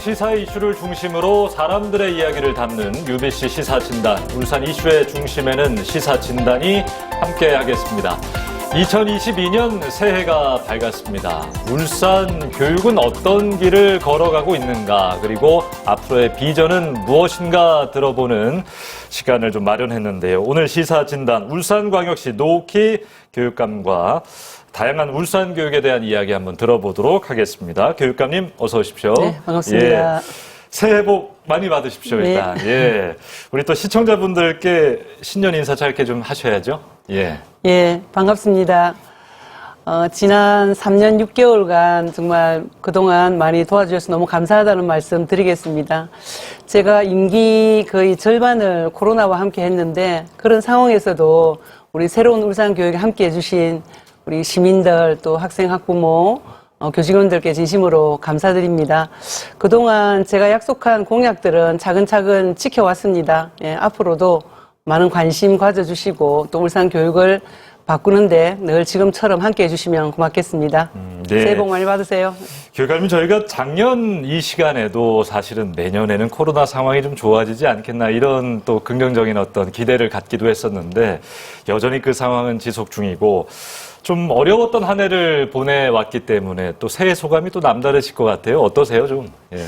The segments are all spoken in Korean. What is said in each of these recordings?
시사 이슈를 중심으로 사람들의 이야기를 담는 UBC 시사진단. 울산 이슈의 중심에는 시사진단이 함께하겠습니다. 2022년 새해가 밝았습니다. 울산 교육은 어떤 길을 걸어가고 있는가, 그리고 앞으로의 비전은 무엇인가 들어보는 시간을 좀 마련했는데요. 오늘 시사진단 울산광역시 노키 교육감과 다양한 울산 교육에 대한 이야기 한번 들어보도록 하겠습니다. 교육감님 어서 오십시오. 네, 반갑습니다. 예, 새해 복 많이 받으십시오. 네. 일단. 예, 우리 또 시청자분들께 신년 인사 짧게 좀 하셔야죠. 예. 예, 반갑습니다. 지난 3년 6개월간 정말 그동안 많이 도와주셔서 너무 감사하다는 말씀 드리겠습니다. 제가 임기 거의 절반을 코로나와 함께 했는데 그런 상황에서도 우리 새로운 울산 교육에 함께 해주신 우리 시민들 또 학생, 학부모, 교직원들께 진심으로 감사드립니다. 그동안 제가 약속한 공약들은 차근차근 지켜왔습니다. 예, 앞으로도 많은 관심 가져주시고 또 울산 교육을 바꾸는데 늘 지금처럼 함께 해주시면 고맙겠습니다. 네. 새해 복 많이 받으세요. 교육감님, 저희가 작년 이 시간에도 사실은 내년에는 코로나 상황이 좀 좋아지지 않겠나 이런 또 긍정적인 어떤 기대를 갖기도 했었는데 여전히 그 상황은 지속 중이고 좀 어려웠던 한 해를 보내왔기 때문에 또 새해 소감이 또 남다르실 것 같아요. 어떠세요, 좀? 예.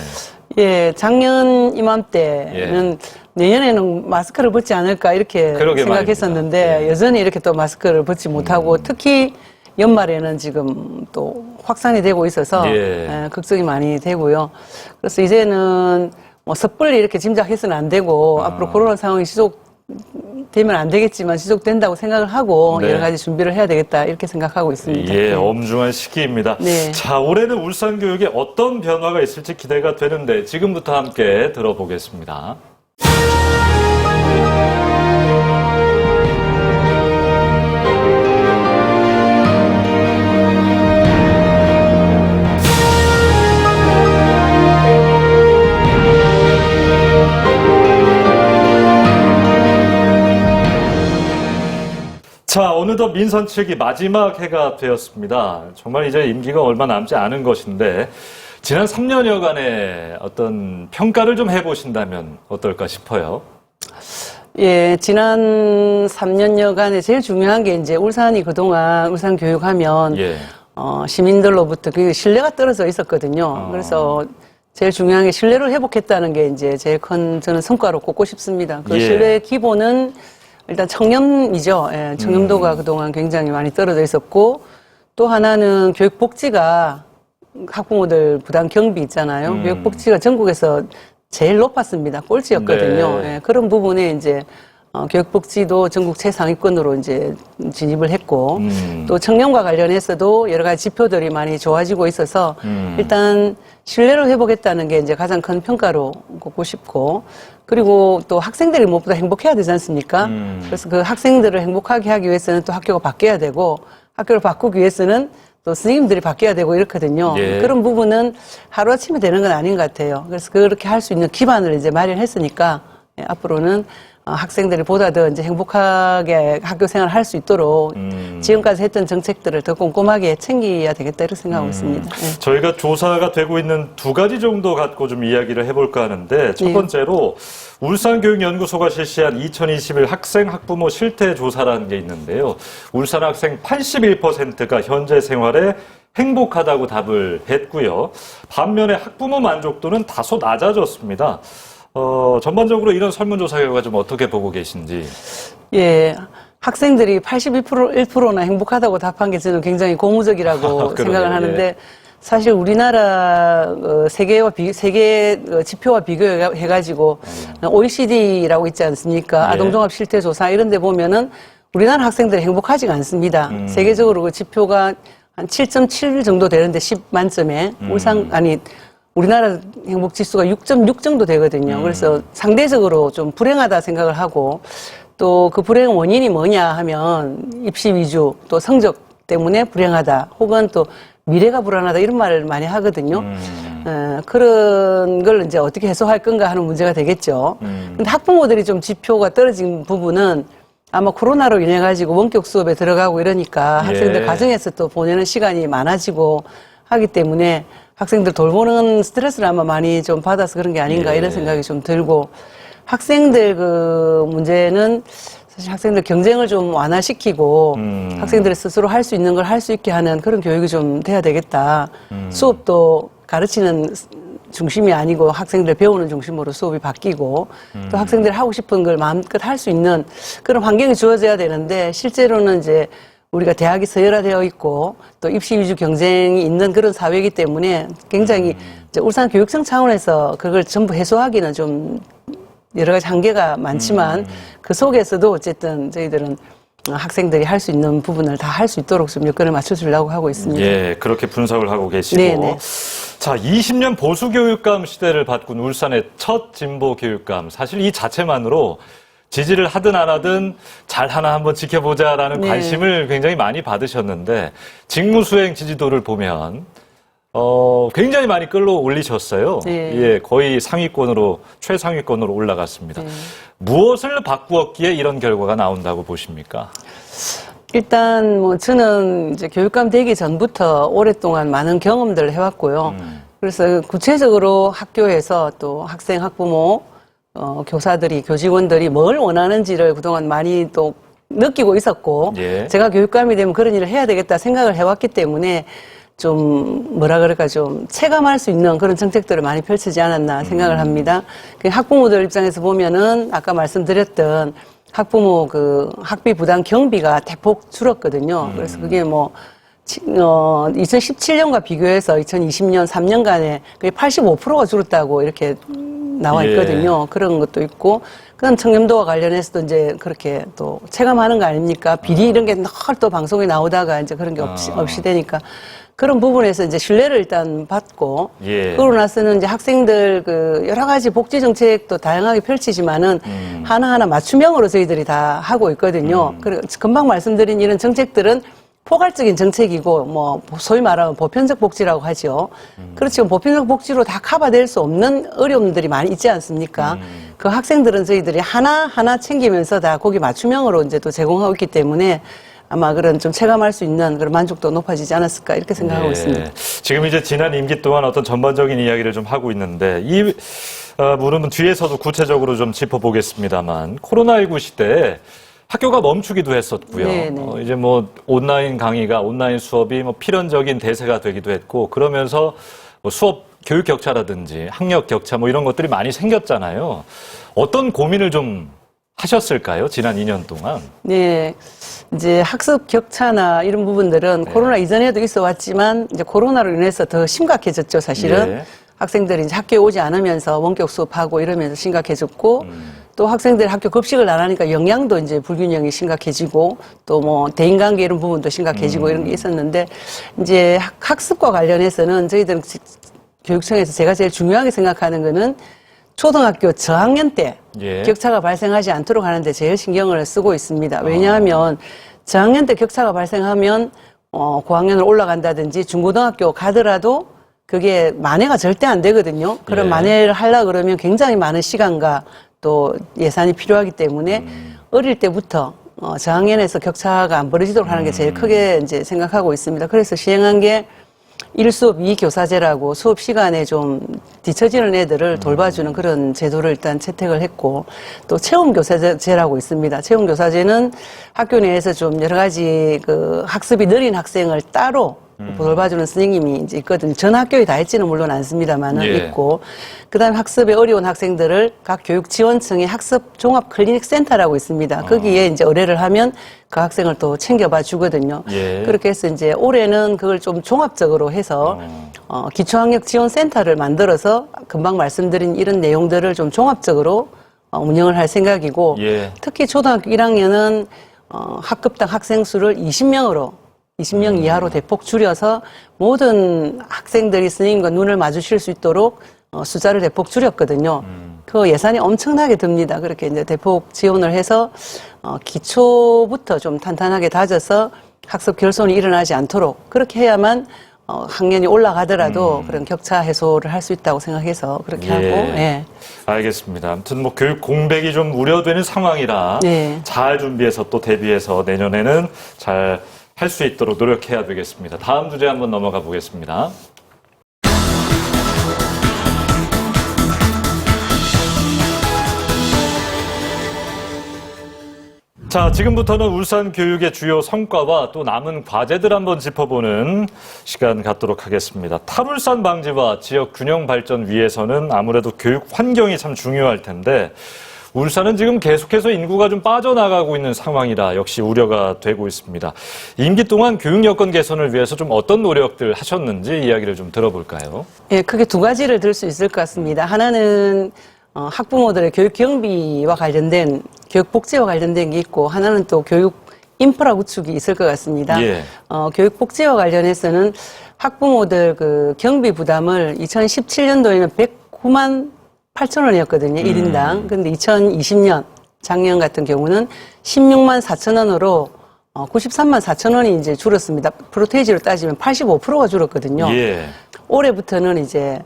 예, 작년 이맘때는 내년에는 마스크를 벗지 않을까 이렇게 생각했었는데 말입니다. 예. 여전히 이렇게 또 마스크를 벗지 못하고 특히 연말에는 지금 또 확산이 되고 있어서 예. 걱정이 많이 되고요. 그래서 이제는 뭐 섣불리 이렇게 짐작해서는 안 되고 앞으로 코로나 상황이 지속되면 안 되겠지만 지속된다고 생각을 하고 네. 여러 가지 준비를 해야 되겠다 이렇게 생각하고 있습니다. 예, 네. 엄중한 시기입니다. 네. 자, 올해는 울산 교육에 어떤 변화가 있을지 기대가 되는데 지금부터 함께 들어보겠습니다. 자, 어느덧 민선측이 마지막 해가 되었습니다. 정말 이제 임기가 얼마 남지 않은 것인데 지난 3년여간의 어떤 평가를 좀 해보신다면 어떨까 싶어요. 예, 지난 3년여간에 제일 중요한 게 이제 울산이 그동안 울산 교육하면 예. 시민들로부터 그 신뢰가 떨어져 있었거든요. 그래서 제일 중요한 게 신뢰를 회복했다는 게 이제 제일 큰 저는 성과로 꼽고 싶습니다. 그 예. 신뢰의 기본은 일단 청렴이죠. 예, 청렴도가 그동안 굉장히 많이 떨어져 있었고 또 하나는 교육복지가 학부모들 부담 경비 있잖아요. 교육복지가 전국에서 제일 높았습니다. 꼴찌였거든요. 네. 예, 그런 부분에 이제 교육복지도 전국 최상위권으로 이제 진입을 했고 또 청렴과 관련해서도 여러 가지 지표들이 많이 좋아지고 있어서 일단 신뢰를 회복했다는 게 이제 가장 큰 평가로 꼽고 싶고 그리고 또 학생들이 무엇보다 행복해야 되지 않습니까? 그래서 그 학생들을 행복하게 하기 위해서는 또 학교가 바뀌어야 되고 학교를 바꾸기 위해서는 또 선생님들이 바뀌어야 되고 이렇거든요. 예. 그런 부분은 하루아침에 되는 건 아닌 것 같아요. 그래서 그렇게 할 수 있는 기반을 이제 마련했으니까 앞으로는 학생들이 보다 더 이제 행복하게 학교 생활을 할 수 있도록 지금까지 했던 정책들을 더 꼼꼼하게 챙겨야 되겠다 이렇게 생각하고 있습니다. 네. 저희가 조사가 되고 있는 두 가지 정도 갖고 좀 이야기를 해볼까 하는데 첫 네. 번째로 울산교육연구소가 실시한 2021 학생 학부모 실태 조사라는 게 있는데요. 울산 학생 81%가 현재 생활에 행복하다고 답을 했고요. 반면에 학부모 만족도는 다소 낮아졌습니다. 전반적으로 이런 설문조사 결과 좀 어떻게 보고 계신지. 예. 학생들이 1%나 행복하다고 답한 게 저는 굉장히 고무적이라고 생각을 하는데 예. 사실 우리나라 세계 지표와 비교해가지고 OECD라고 있지 않습니까? 예. 아동종합실태조사 이런 데 보면은 우리나라 학생들이 행복하지가 않습니다. 세계적으로 그 지표가 한 7.7 정도 되는데 10 만점에 우리나라 행복 지수가 6.6 정도 되거든요. 그래서 상대적으로 좀 불행하다 생각을 하고 또 그 불행 원인이 뭐냐 하면 입시 위주 또 성적 때문에 불행하다 혹은 또 미래가 불안하다 이런 말을 많이 하거든요. 그런 걸 이제 어떻게 해소할 건가 하는 문제가 되겠죠. 근데 학부모들이 좀 지표가 떨어진 부분은 아마 코로나로 인해 가지고 원격 수업에 들어가고 이러니까 학생들 예. 가정에서 또 보내는 시간이 많아지고 하기 때문에 학생들 돌보는 스트레스를 아마 많이 좀 받아서 그런 게 아닌가 예. 이런 생각이 좀 들고 학생들 그 문제는 사실 학생들 경쟁을 좀 완화시키고 학생들이 스스로 할 수 있는 걸 할 수 있게 하는 그런 교육이 좀 돼야 되겠다. 수업도 가르치는 중심이 아니고 학생들 배우는 중심으로 수업이 바뀌고 또 학생들이 하고 싶은 걸 마음껏 할 수 있는 그런 환경이 주어져야 되는데 실제로는 이제 우리가 대학이 서열화되어 있고 또 입시 위주 경쟁이 있는 그런 사회이기 때문에 굉장히 이제 울산 교육청 차원에서 그걸 전부 해소하기는 좀 여러 가지 한계가 많지만 그 속에서도 어쨌든 저희들은 학생들이 할 수 있는 부분을 다 할 수 있도록 좀 여건을 맞춰주려고 하고 있습니다. 예, 그렇게 분석을 하고 계시고. 네네. 자, 20년 보수교육감 시대를 바꾼 울산의 첫 진보 교육감. 사실 이 자체만으로 지지를 하든 안 하든 잘 하나 한번 지켜보자라는 네. 관심을 굉장히 많이 받으셨는데 직무수행 지지도를 보면 굉장히 많이 끌어올리셨어요. 네. 예, 거의 상위권으로 최상위권으로 올라갔습니다. 네. 무엇을 바꾸었기에 이런 결과가 나온다고 보십니까? 일단 뭐 저는 이제 교육감 되기 전부터 오랫동안 많은 경험들을 해왔고요. 그래서 구체적으로 학교에서 또 학생, 학부모, 교사들이, 교직원들이 뭘 원하는지를 그동안 많이 또 느끼고 있었고, 예. 제가 교육감이 되면 그런 일을 해야 되겠다 생각을 해왔기 때문에 좀 뭐라 그럴까 좀 체감할 수 있는 그런 정책들을 많이 펼치지 않았나 생각을 합니다. 그 학부모들 입장에서 보면은 아까 말씀드렸던 학부모 그 학비 부담 경비가 대폭 줄었거든요. 그래서 그게 뭐 2017년과 비교해서 2020년 3년간에 거의 85%가 줄었다고 이렇게 나와 있거든요. 그런 것도 있고, 그다음 청렴도와 관련해서도 이제 그렇게 또 체감하는 거 아닙니까? 비리 이런 게 늘 또 방송에 나오다가 이제 그런 게 없이 되니까 그런 부분에서 이제 신뢰를 일단 받고, 예. 그러고 나서는 이제 학생들 그 여러 가지 복지 정책도 다양하게 펼치지만은 하나하나 맞춤형으로 저희들이 다 하고 있거든요. 그리고 금방 말씀드린 이런 정책들은 포괄적인 정책이고 뭐 소위 말하면 보편적 복지라고 하죠. 그렇지만 보편적 복지로 다 커버될 수 없는 어려움들이 많이 있지 않습니까? 그 학생들은 저희들이 하나하나 챙기면서 다 거기 맞춤형으로 이제 또 제공하고 있기 때문에 아마 그런 좀 체감할 수 있는 그런 만족도가 높아지지 않았을까 이렇게 생각하고 네. 있습니다. 지금 이제 지난 임기 동안 어떤 전반적인 이야기를 좀 하고 있는데 이 물음은 뒤에서도 구체적으로 좀 짚어보겠습니다만 코로나19 시대에 학교가 멈추기도 했었고요. 네네. 이제 뭐 온라인 강의가 온라인 수업이 뭐 필연적인 대세가 되기도 했고 그러면서 뭐 수업 교육 격차라든지 학력 격차 뭐 이런 것들이 많이 생겼잖아요. 어떤 고민을 좀 하셨을까요? 지난 2년 동안. 네. 이제 학습 격차나 이런 부분들은 코로나 이전에도 있어 왔지만 이제 코로나로 인해서 더 심각해졌죠, 사실은. 예. 학생들이 이제 학교에 오지 않으면서 원격 수업하고 이러면서 심각해졌고 또 학생들이 학교 급식을 안 하니까 영양도 이제 불균형이 심각해지고 또 뭐 대인관계 이런 부분도 심각해지고 이런 게 있었는데 이제 학습과 관련해서는 저희들은 교육청에서 제가 제일 중요하게 생각하는 거는 초등학교 저학년 때 예. 격차가 발생하지 않도록 하는데 제일 신경을 쓰고 있습니다. 왜냐하면 저학년 때 격차가 발생하면 고학년으로 올라간다든지 중고등학교 가더라도 그게 만회가 절대 안 되거든요. 그런 예. 만회를 하려고 그러면 굉장히 많은 시간과 또 예산이 필요하기 때문에 어릴 때부터 저학년에서 격차가 안 벌어지도록 하는 게 제일 크게 이제 생각하고 있습니다. 그래서 시행한 게 1수업 2교사제라고 수업 시간에 좀 뒤처지는 애들을 돌봐주는 그런 제도를 일단 채택을 했고 또 체험교사제라고 있습니다. 체험교사제는 학교 내에서 좀 여러 가지 그 학습이 느린 학생을 따로 돌봐주는 선생님이 이제 있거든요. 전 학교에 다 있지는 물론 않습니다만은 예. 있고 그다음에 학습에 어려운 학생들을 각 교육지원청의 학습 종합 클리닉 센터라고 있습니다. 거기에 이제 의뢰를 하면 그 학생을 또 챙겨봐 주거든요. 예. 그렇게 해서 이제 올해는 그걸 좀 종합적으로 해서 기초학력 지원 센터를 만들어서 금방 말씀드린 이런 내용들을 좀 종합적으로 운영을 할 생각이고 예. 특히 초등학교 1학년은 학급당 학생 수를 20명 이하로 대폭 줄여서 모든 학생들이 선생님과 눈을 마주칠 수 있도록 숫자를 대폭 줄였거든요. 그 예산이 엄청나게 듭니다. 그렇게 이제 대폭 지원을 해서 기초부터 좀 탄탄하게 다져서 학습 결손이 일어나지 않도록 그렇게 해야만 학년이 올라가더라도 그런 격차 해소를 할 수 있다고 생각해서 그렇게 예. 하고 예. 알겠습니다. 아무튼 뭐 교육 공백이 좀 우려되는 상황이라 네. 잘 준비해서 또 대비해서 내년에는 잘 할 수 있도록 노력해야 되겠습니다. 다음 주제 한번 넘어가 보겠습니다. 자, 지금부터는 울산 교육의 주요 성과와 또 남은 과제들 한번 짚어보는 시간 갖도록 하겠습니다. 탈울산 방지와 지역 균형 발전 위해서는 아무래도 교육 환경이 참 중요할 텐데 울산은 지금 계속해서 인구가 좀 빠져나가고 있는 상황이라 역시 우려가 되고 있습니다. 임기 동안 교육 여건 개선을 위해서 좀 어떤 노력들 하셨는지 이야기를 좀 들어볼까요? 예, 크게 두 가지를 들 수 있을 것 같습니다. 하나는 학부모들의 교육 경비와 관련된 교육 복지와 관련된 게 있고 하나는 또 교육 인프라 구축이 있을 것 같습니다. 예. 교육 복지와 관련해서는 학부모들 그 경비 부담을 2017년도에는 109만 8천 원이었거든요. 1인당. 근데 2020년 작년 같은 경우는 16만 4천 원으로 93만 4천 원이 이제 줄었습니다. 프로테이지로 따지면 85%가 줄었거든요. 예. 올해부터는 이제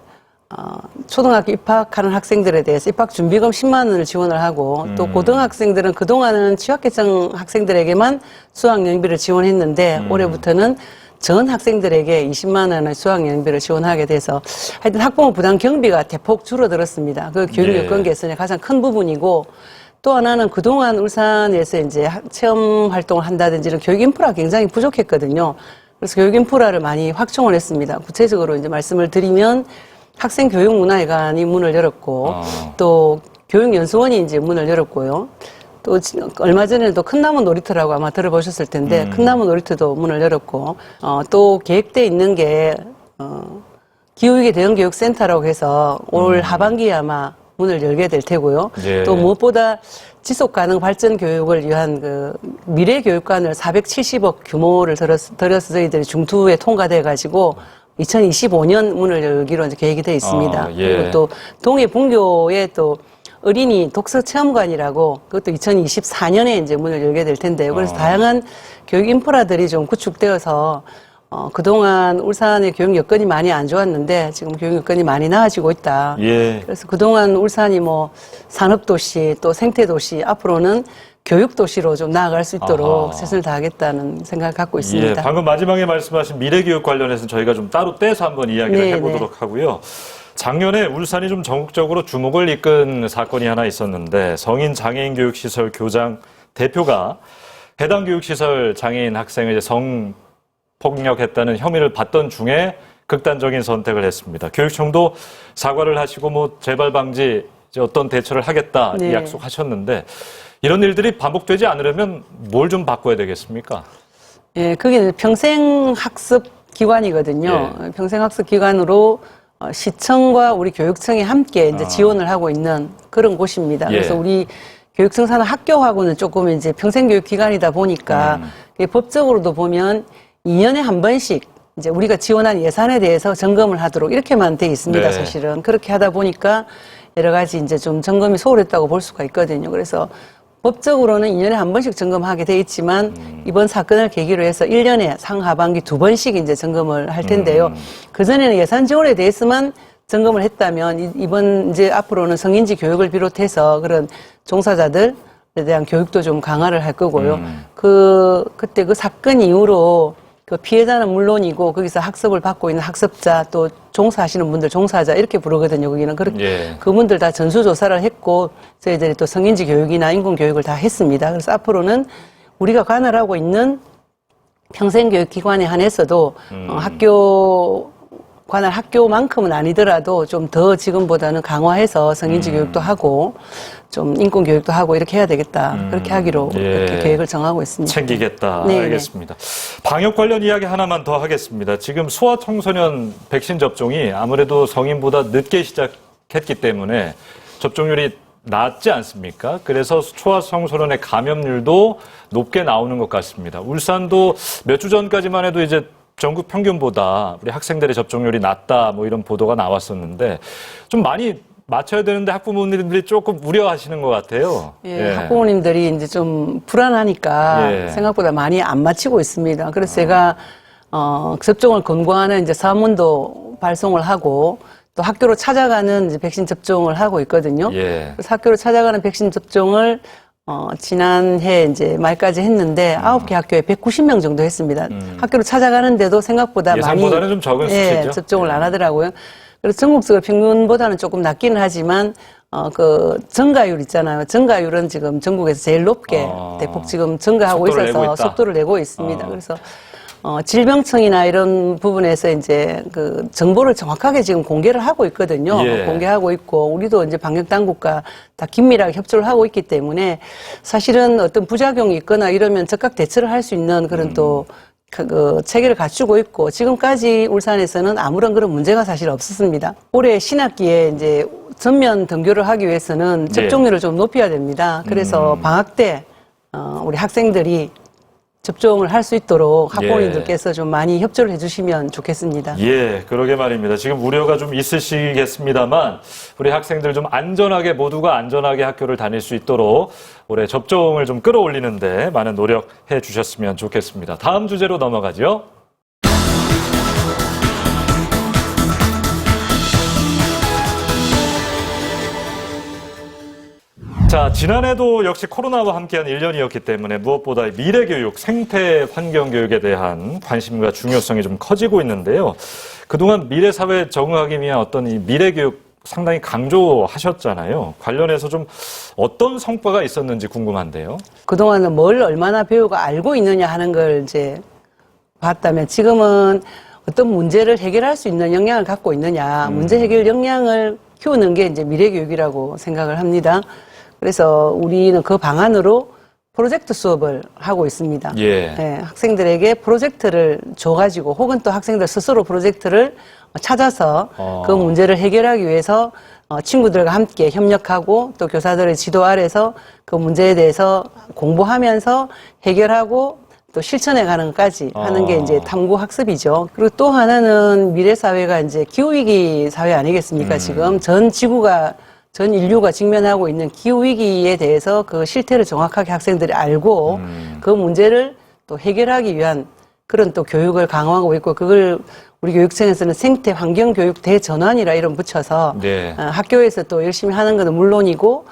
초등학교 입학하는 학생들에 대해서 입학준비금 10만 원을 지원을 하고 또 고등학생들은 그동안은 취약계층 학생들에게만 수학연비를 지원했는데 올해부터는 전 학생들에게 20만 원의 수학연비를 지원하게 돼서 하여튼 학부모 부담 경비가 대폭 줄어들었습니다. 그 교육 여건 개선의 가장 큰 부분이고 또 하나는 그동안 울산에서 이제 체험 활동을 한다든지 이런 교육 인프라가 굉장히 부족했거든요. 그래서 교육 인프라를 많이 확충을 했습니다. 구체적으로 이제 말씀을 드리면 학생교육문화회관이 문을 열었고 또 교육연수원이 이제 문을 열었고요. 또 얼마 전에도 큰나무 놀이터라고 아마 들어보셨을 텐데 큰나무 놀이터도 문을 열었고 또 계획돼 있는 게 기후위기 대응 교육센터라고 해서 올 하반기에 아마 문을 열게 될 테고요. 예. 또 무엇보다 지속 가능 발전 교육을 위한 그 미래 교육관을 470억 규모를 들여서 저희들이 중투에 통과돼 가지고 2025년 문을 열기로 이제 계획이 되어 있습니다. 예. 그리고 또 동해 본교에 또 어린이 독서 체험관이라고 그것도 2024년에 이제 문을 열게 될 텐데요. 그래서 다양한 교육 인프라들이 좀 구축되어서 그동안 울산의 교육 여건이 많이 안 좋았는데 지금 교육 여건이 많이 나아지고 있다. 예. 그래서 그동안 울산이 뭐 산업도시 또 생태도시 앞으로는 교육도시로 좀 나아갈 수 있도록 최선을 다하겠다는 생각을 갖고 있습니다. 예, 방금 마지막에 말씀하신 미래교육 관련해서는 저희가 좀 따로 떼서 한번 이야기를 해보도록 하고요. 작년에 울산이 좀 전국적으로 주목을 이끈 사건이 하나 있었는데 성인 장애인 교육시설 교장 대표가 해당 교육시설 장애인 학생을 성폭력했다는 혐의를 받던 중에 극단적인 선택을 했습니다. 교육청도 사과를 하시고 뭐 재발 방지 어떤 대처를 하겠다 약속하셨는데 이런 일들이 반복되지 않으려면 뭘 좀 바꿔야 되겠습니까? 예, 그게 평생학습 기관이거든요. 예. 평생학습 기관으로 시청과 우리 교육청이 함께 이제 지원을 하고 있는 그런 곳입니다. 예. 그래서 우리 교육청 산하 학교하고는 조금 이제 평생교육 기관이다 보니까 법적으로도 보면 2년에 한 번씩 이제 우리가 지원한 예산에 대해서 점검을 하도록 이렇게만 돼 있습니다. 네. 사실은 그렇게 하다 보니까 여러 가지 이제 좀 점검이 소홀했다고 볼 수가 있거든요. 그래서 법적으로는 2년에 한 번씩 점검하게 돼 있지만 이번 사건을 계기로 해서 1년에 상하반기 2번씩 이제 점검을 할 텐데요. 그전에는 예산 지원에 대해서만 점검을 했다면 이번 이제 앞으로는 성인지 교육을 비롯해서 그런 종사자들에 대한 교육도 좀 강화를 할 거고요. 그때 그 사건 이후로 그 피해자는 물론이고 거기서 학습을 받고 있는 학습자 또 종사하시는 분들 종사자 이렇게 부르거든요. 거기는 그렇게 그분들 다 전수조사를 했고 저희들이 또 성인지 교육이나 인권 교육을 다 했습니다. 그래서 앞으로는 우리가 관할하고 있는 평생교육기관에 한해서도 관할 학교만큼은 아니더라도 좀 더 지금보다는 강화해서 성인지 교육도 하고 좀 인권 교육도 하고 이렇게 해야 되겠다. 그렇게 하기로 이렇게 계획을 정하고 있습니다. 챙기겠다. 네, 알겠습니다. 방역 관련 이야기 하나만 더 하겠습니다. 지금 소아청소년 백신 접종이 아무래도 성인보다 늦게 시작했기 때문에 접종률이 낮지 않습니까? 그래서 소아청소년의 감염률도 높게 나오는 것 같습니다. 울산도 몇 주 전까지만 해도 이제 전국 평균보다 우리 학생들의 접종률이 낮다 뭐 이런 보도가 나왔었는데 좀 많이 맞춰야 되는데 학부모님들이 조금 우려하시는 것 같아요. 예, 학부모님들이 이제 좀 불안하니까 생각보다 많이 안 맞히고 있습니다. 그래서 제가 접종을 권고하는 이제 사문도 발송을 하고 또 학교로 찾아가는 이제 백신 접종을 하고 있거든요. 그래서 학교로 찾아가는 백신 접종을 지난해 이제 말까지 했는데 9개 학교에 190명 정도 했습니다. 학교로 찾아가는데도 생각보다 예상보다는 좀 적은 수치죠. 접종을 안 하더라고요. 그래서 전국적으로 평균보다는 조금 낮기는 하지만 증가율 있잖아요. 증가율은 지금 전국에서 제일 높게 대폭 지금 증가하고 속도를 내고 있어서 있다. 속도를 내고 있습니다. 그래서 질병청이나 이런 부분에서 이제 그 정보를 정확하게 지금 공개를 하고 있거든요. 예. 공개하고 있고 우리도 이제 방역 당국과 다 긴밀하게 협조를 하고 있기 때문에 사실은 어떤 부작용이 있거나 이러면 즉각 대처를 할 수 있는 그런 또 그 체계를 갖추고 있고 지금까지 울산에서는 아무런 그런 문제가 사실 없었습니다. 올해 신학기에 이제 전면 등교를 하기 위해서는 접종률을 좀 높여야 됩니다. 그래서 방학 때 우리 학생들이 접종을 할 수 있도록 학부모님들께서 좀 많이 협조를 해주시면 좋겠습니다. 예, 그러게 말입니다. 지금 우려가 좀 있으시겠습니다만 우리 학생들 좀 안전하게 모두가 안전하게 학교를 다닐 수 있도록 올해 접종을 좀 끌어올리는데 많은 노력해 주셨으면 좋겠습니다. 다음 주제로 넘어가죠. 자, 지난해도 역시 코로나와 함께한 1년이었기 때문에 무엇보다 미래교육, 생태 환경교육에 대한 관심과 중요성이 좀 커지고 있는데요. 그동안 미래사회에 적응하기 위한 어떤 이 미래교육 상당히 강조하셨잖아요. 관련해서 좀 어떤 성과가 있었는지 궁금한데요. 그동안은 뭘 얼마나 배우고 알고 있느냐 하는 걸 이제 봤다면 지금은 어떤 문제를 해결할 수 있는 역량을 갖고 있느냐, 문제 해결 역량을 키우는 게 이제 미래교육이라고 생각을 합니다. 그래서 우리는 그 방안으로 프로젝트 수업을 하고 있습니다. 예. 네, 학생들에게 프로젝트를 줘가지고 혹은 또 학생들 스스로 프로젝트를 찾아서 그 문제를 해결하기 위해서 친구들과 함께 협력하고 또 교사들의 지도 아래서 그 문제에 대해서 공부하면서 해결하고 또 실천해 가는 것까지 하는 게 이제 탐구 학습이죠. 그리고 또 하나는 미래 사회가 이제 기후위기 사회 아니겠습니까? 지금 전 인류가 직면하고 있는 기후위기에 대해서 그 실태를 정확하게 학생들이 알고 그 문제를 또 해결하기 위한 그런 또 교육을 강화하고 있고 그걸 우리 교육청에서는 생태 환경 교육 대전환이라 이름 붙여서 네. 학교에서 또 열심히 하는 것은 물론이고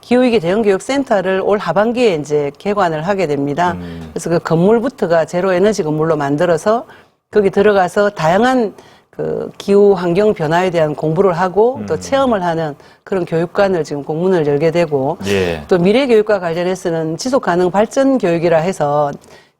기후위기 대응교육센터를 올 하반기에 이제 개관을 하게 됩니다. 그래서 그 건물부터가 제로 에너지 건물로 만들어서 거기 들어가서 다양한 그 기후 환경 변화에 대한 공부를 하고 또 체험을 하는 그런 교육관을 지금 공문을 열게 되고 예. 또 미래 교육과 관련해서는 지속 가능 발전 교육이라 해서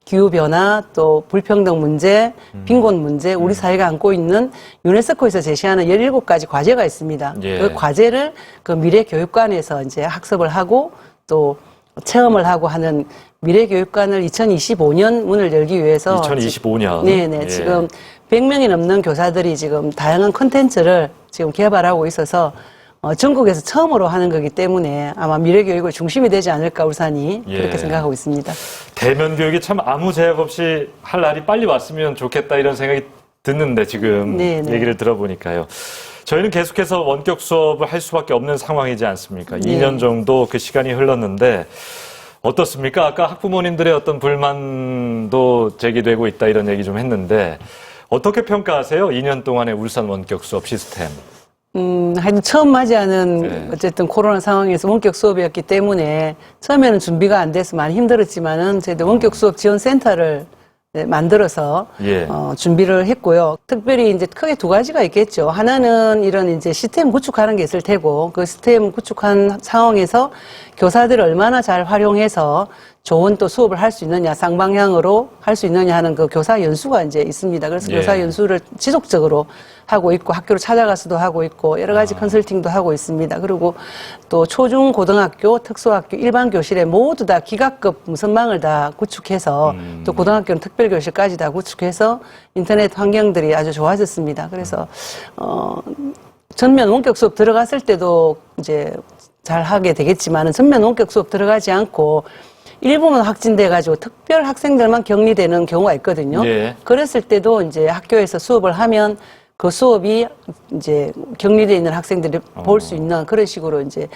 기후 변화 또 불평등 문제, 빈곤 문제 우리 사회가 안고 있는 유네스코에서 제시하는 17가지 과제가 있습니다. 예. 그 과제를 그 미래 교육관에서 이제 학습을 하고 또 체험을 하고 하는 미래 교육관을 2025년 문을 열기 위해서 2025년. 네네. 예. 지금 100명이 넘는 교사들이 지금 다양한 콘텐츠를 지금 개발하고 있어서 전국에서 처음으로 하는 거기 때문에 아마 미래교육의 중심이 되지 않을까 울산이 예. 그렇게 생각하고 있습니다. 대면 교육이 참 아무 제약 없이 할 날이 빨리 왔으면 좋겠다 이런 생각이 드는데 지금 네네. 얘기를 들어보니까요. 저희는 계속해서 원격 수업을 할 수밖에 없는 상황이지 않습니까? 네. 2년 정도 그 시간이 흘렀는데 어떻습니까? 아까 학부모님들의 어떤 불만도 제기되고 있다 이런 얘기 좀 했는데 어떻게 평가하세요? 2년 동안의 울산 원격 수업 시스템. 하여튼 처음 맞이하는 네. 어쨌든 코로나 상황에서 원격 수업이었기 때문에 처음에는 준비가 안 돼서 많이 힘들었지만은 저희도 원격 수업 지원 센터를 만들어서 예. 준비를 했고요. 특별히 이제 크게 두 가지가 있겠죠. 하나는 이런 이제 시스템 구축하는 게 있을 테고 그 시스템 구축한 상황에서 교사들을 얼마나 잘 활용해서 좋은 또 수업을 할 수 있느냐, 쌍방향으로 할 수 있느냐 하는 그 교사 연수가 이제 있습니다. 그래서 예. 교사 연수를 지속적으로 하고 있고 학교로 찾아가서도 하고 있고 여러 가지 컨설팅도 하고 있습니다. 그리고 또 초중 고등학교, 특수학교, 일반 교실에 모두 다 기갑급 무선망을 다 구축해서 또 고등학교는 특별교실까지 다 구축해서 인터넷 환경들이 아주 좋아졌습니다. 그래서 전면 원격 수업 들어갔을 때도 이제 잘 하게 되겠지만은 전면 원격 수업 들어가지 않고 일부만 확진돼가지고 특별 학생들만 격리되는 경우가 있거든요. 예. 그랬을 때도 이제 학교에서 수업을 하면 그 수업이 이제 격리돼 있는 학생들이 볼 수 있는 그런 식으로 이제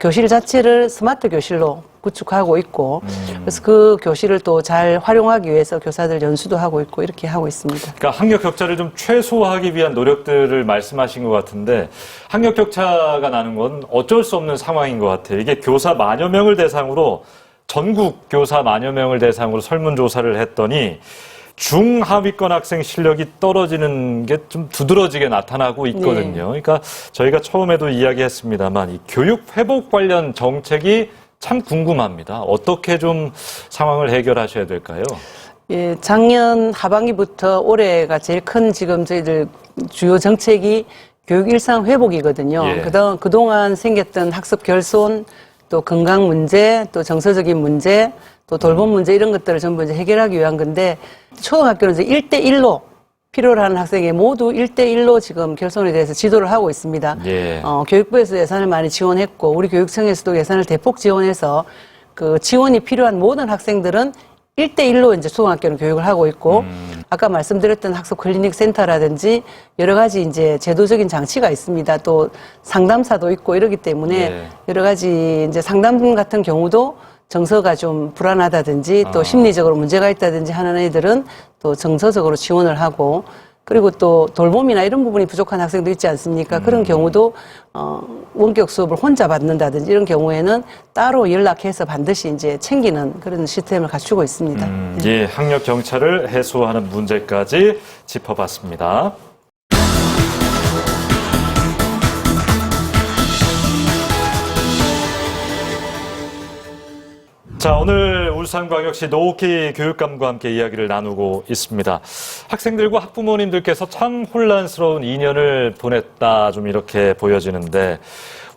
교실 자체를 스마트 교실로 구축하고 있고 그래서 그 교실을 또 잘 활용하기 위해서 교사들 연수도 하고 있고 이렇게 하고 있습니다. 그러니까 학력 격차를 좀 최소화하기 위한 노력들을 말씀하신 것 같은데 학력 격차가 나는 건 어쩔 수 없는 상황인 것 같아요. 이게 교사 만여 명을 대상으로 전국 교사 만여 명을 대상으로 설문조사를 했더니 중하위권 학생 실력이 떨어지는 게 좀 두드러지게 나타나고 있거든요. 네. 그러니까 저희가 처음에도 이야기했습니다,만 이 교육 회복 관련 정책이 참 궁금합니다. 어떻게 좀 상황을 해결하셔야 될까요? 예, 작년 하반기부터 올해가 제일 큰 지금 저희들 주요 정책이 교육 일상 회복이거든요. 예. 그동안 생겼던 학습 결손, 또 건강 문제, 또 정서적인 문제, 또 돌봄 문제 이런 것들을 전부 이제 해결하기 위한 건데, 초등학교는 이제 1대1로 필요로 하는 학생에 모두 1대1로 지금 결손에 대해서 지도를 하고 있습니다. 예. 교육부에서 예산을 많이 지원했고, 우리 교육청에서도 예산을 대폭 지원해서 그 지원이 필요한 모든 학생들은 1대1로 이제 초등학교는 교육을 하고 있고, 아까 말씀드렸던 학습 클리닉 센터라든지 여러 가지 이제 제도적인 장치가 있습니다. 또 상담사도 있고 이러기 때문에 네. 여러 가지 이제 상담 같은 경우도 정서가 좀 불안하다든지 또 심리적으로 문제가 있다든지 하는 애들은 또 정서적으로 지원을 하고, 그리고 또 돌봄이나 이런 부분이 부족한 학생도 있지 않습니까? 그런 경우도 원격 수업을 혼자 받는다든지 이런 경우에는 따로 연락해서 반드시 이제 챙기는 그런 시스템을 갖추고 있습니다. 예, 학력 격차를 해소하는 문제까지 짚어봤습니다. 자, 오늘 울산광역시 노옥희 교육감과 함께 이야기를 나누고 있습니다. 학생들과 학부모님들께서 참 혼란스러운 2년을 보냈다, 좀 이렇게 보여지는데,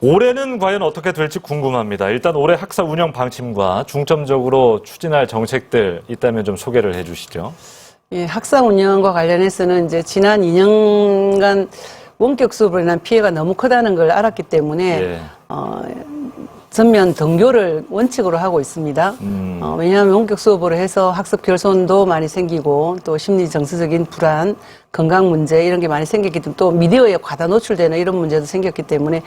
올해는 과연 어떻게 될지 궁금합니다. 일단 올해 학사 운영 방침과 중점적으로 추진할 정책들 있다면 좀 소개를 해 주시죠. 예, 학사 운영과 관련해서는 이제 지난 2년간 원격 수업으로 인한 피해가 너무 크다는 걸 알았기 때문에 예. 전면 등교를 원칙으로 하고 있습니다. 왜냐하면 원격 수업으로 해서 학습 결손도 많이 생기고 또 심리 정서적인 불안, 건강 문제 이런 게 많이 생겼기 때문에 또 미디어에 과다 노출되는 이런 문제도 생겼기 때문에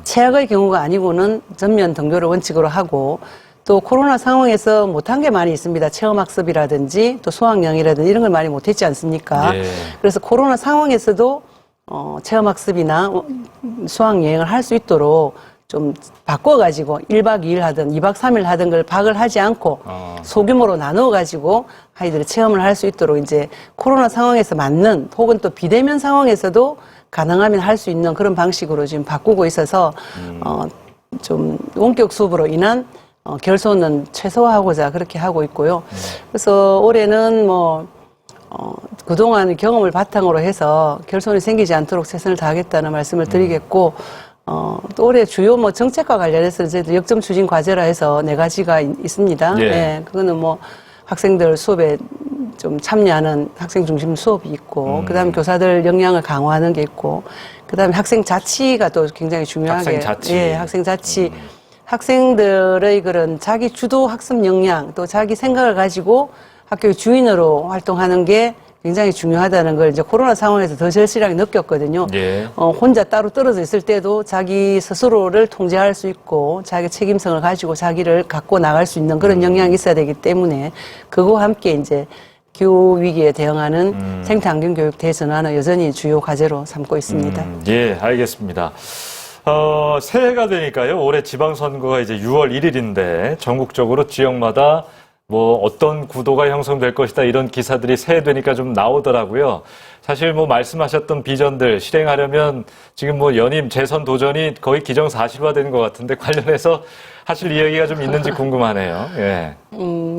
최악의 경우가 아니고는 전면 등교를 원칙으로 하고, 또 코로나 상황에서 못한 게 많이 있습니다. 체험학습이라든지 또 수학여행이라든지 이런 걸 많이 못했지 않습니까? 예. 그래서 코로나 상황에서도 체험학습이나 수학여행을 할 수 있도록 좀 바꿔가지고 1박 2일 하든 2박 3일 하든 걸 박을 하지 않고 소규모로 나누어가지고 아이들이 체험을 할 수 있도록 이제 코로나 상황에서 맞는, 혹은 또 비대면 상황에서도 가능하면 할 수 있는 그런 방식으로 지금 바꾸고 있어서 좀 원격 수업으로 인한 결손은 최소화하고자 그렇게 하고 있고요. 그래서 올해는 그동안 경험을 바탕으로 해서 결손이 생기지 않도록 최선을 다하겠다는 말씀을 드리겠고, 또 올해 주요 정책과 관련해서 저희들 역점 추진 과제라 해서 4가지가 있습니다. 예. 네, 그거는 학생들 수업에 좀 참여하는 학생 중심 수업이 있고, 그다음에 교사들 역량을 강화하는 게 있고, 그다음에 학생 자치가 또 굉장히 중요하게. 학생 자치. 예, 학생 자치. 학생들의 그런 자기 주도 학습 역량, 또 자기 생각을 가지고 학교의 주인으로 활동하는 게 굉장히 중요하다는 걸 이제 코로나 상황에서 더 절실하게 느꼈거든요. 예. 혼자 따로 떨어져 있을 때도 자기 스스로를 통제할 수 있고 자기 책임성을 가지고 자기를 갖고 나갈 수 있는 그런 역량이 있어야 되기 때문에 그거와 함께 이제 기후 위기에 대응하는 생태환경 교육 대전환은 여전히 주요 과제로 삼고 있습니다. 예, 알겠습니다. 새해가 되니까요. 올해 지방선거가 이제 6월 1일인데 전국적으로 지역마다 어떤 구도가 형성될 것이다 이런 기사들이 새해 되니까 좀 나오더라고요. 사실 말씀하셨던 비전들 실행하려면 지금 연임 재선 도전이 거의 기정사실화된 것 같은데 관련해서 하실 이야기가 좀 있는지 궁금하네요. 예.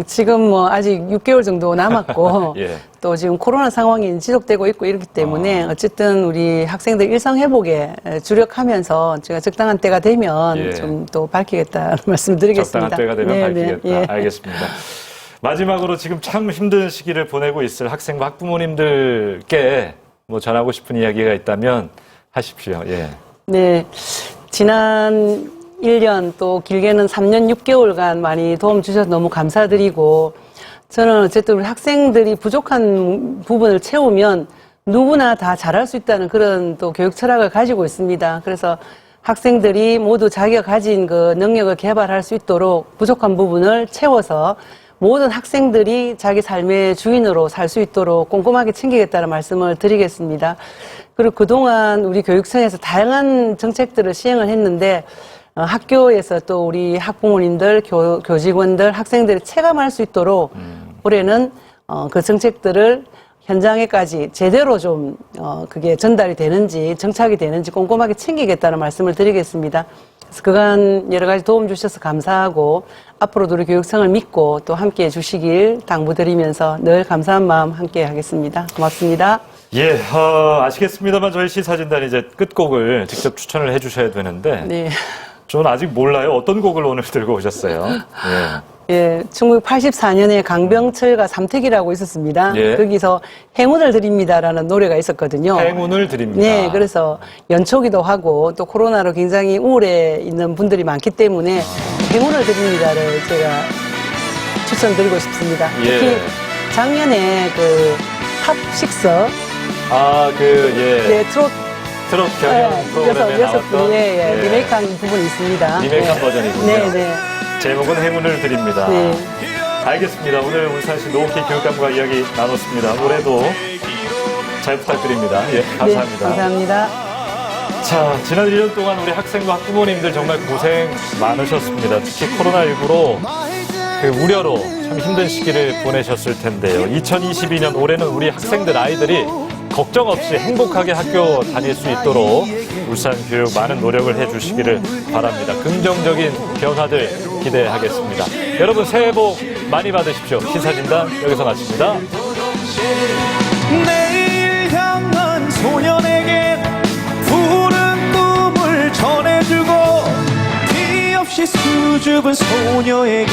지금 아직 6개월 정도 남았고 예. 또 지금 코로나 상황이 지속되고 있고 이렇기 때문에 어쨌든 우리 학생들 일상 회복에 주력하면서 제가 적당한 때가 되면 예. 좀 또 밝히겠다는 말씀드리겠습니다. 적당한 때가 되면 네, 밝히겠다. 네, 예. 알겠습니다. 마지막으로 지금 참 힘든 시기를 보내고 있을 학생과 학부모님들께 전하고 싶은 이야기가 있다면 하십시오. 예. 네. 지난 1년 또 길게는 3년 6개월간 많이 도움 주셔서 너무 감사드리고, 저는 어쨌든 우리 학생들이 부족한 부분을 채우면 누구나 다 잘할 수 있다는 그런 또 교육 철학을 가지고 있습니다. 그래서 학생들이 모두 자기가 가진 그 능력을 개발할 수 있도록 부족한 부분을 채워서 모든 학생들이 자기 삶의 주인으로 살 수 있도록 꼼꼼하게 챙기겠다는 말씀을 드리겠습니다. 그리고 그동안 우리 교육청에서 다양한 정책들을 시행을 했는데 학교에서 또 우리 학부모님들, 교직원들, 학생들이 체감할 수 있도록 올해는 그 정책들을 현장에까지 제대로 좀 그게 전달이 되는지 정착이 되는지 꼼꼼하게 챙기겠다는 말씀을 드리겠습니다. 그래서 그간 여러 가지 도움 주셔서 감사하고 앞으로도 우리 교육청을 믿고 또 함께해 주시길 당부드리면서 늘 감사한 마음 함께 하겠습니다. 고맙습니다. 예, 아시겠습니다만 저희 시사진단이 이제 끝곡을 직접 추천을 해주셔야 되는데 네. 저는 아직 몰라요. 어떤 곡을 오늘 들고 오셨어요? 예. 예, 1984년에 강병철과 삼택이라고 있었습니다. 예. 거기서 행운을 드립니다라는 노래가 있었거든요. 행운을 드립니다. 네, 그래서 연초기도 하고 또 코로나로 굉장히 우울해 있는 분들이 많기 때문에 행운을 드립니다를 제가 추천드리고 싶습니다. 예. 특히 작년에 그 탑6 예. 트롯 트롯 경연 프로그램에 나왔던 리메이크한 부분이 있습니다. 리메이크한 버전이군요. 네, 네. 제목은 행운을 드립니다. 네. 알겠습니다. 오늘 울산시 노옥희 교육감과 이야기 나눴습니다. 올해도 잘 부탁드립니다. 예, 감사합니다. 네, 감사합니다. 자, 지난 1년 동안 우리 학생과 학부모님들 정말 고생 많으셨습니다. 특히 코로나19로 그 우려로 참 힘든 시기를 보내셨을 텐데요. 2022년 올해는 우리 학생들, 아이들이 걱정 없이 행복하게 학교 다닐 수 있도록 울산 교육 많은 노력을 해주시기를 바랍니다. 긍정적인 변화들 기대하겠습니다. 여러분 새해 복 많이 받으십시오. 시사진단 여기서 마칩니다. 내일 향한 소년에게 푸른 꿈을 전해주고 티 없이 수줍은 소녀에게